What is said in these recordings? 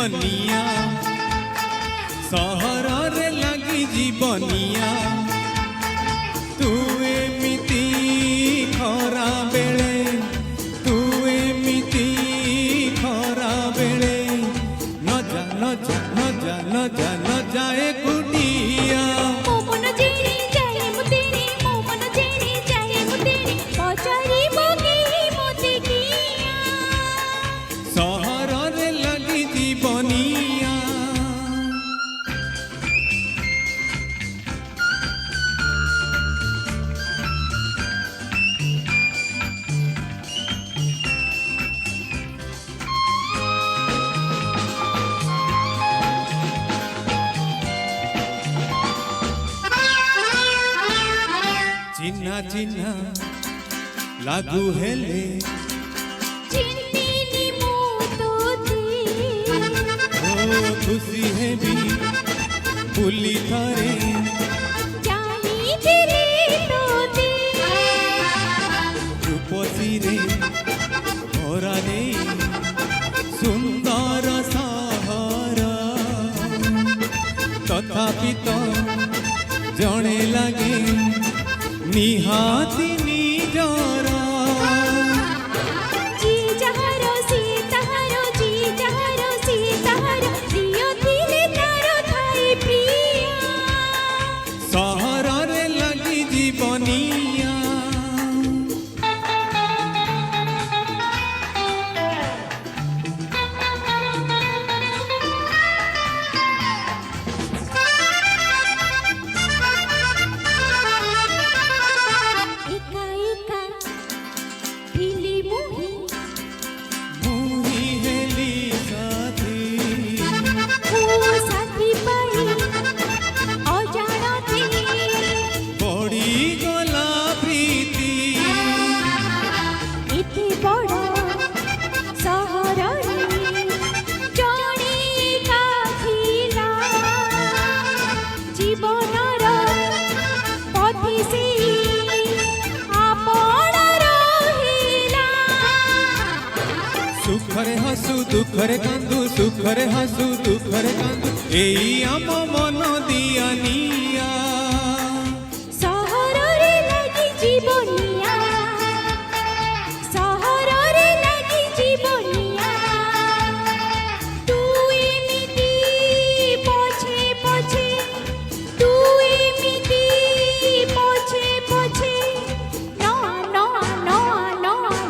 जीवनिया सहर रे लगी जीवनिया तू एमिति खरा बेले तू एमिति खरा बेले न जा न जा न जा न जा न जाए कुटिया सहर रे लगी जीवनिया चिन्हा चिन्हा लागू हेले खुशी है भी भूली थारे रूपसी रे भरा दे सुंदर सहारा तथापि तो जणे लगे निहाती निजरा सहर रे लगी जीवनिया सुखरे हसु दुखरे कांदू सुखरे हसु दुखरे कांदू एई आम मन दियानिया सहर रे लगी जीवनिया सहर रे लगी जीवनिया तू एमिति पछे पछे तू एमिति पछे पछे न न न न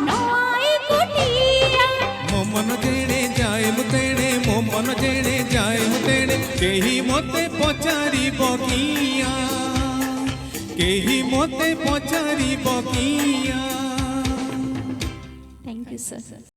न आई कुटिया मन जेणे जाए मुतेणे मो मन जेणे जाए मुतेणे केही मते पचारी बकिया केही मते पचारी बकिया थैंक यू सर।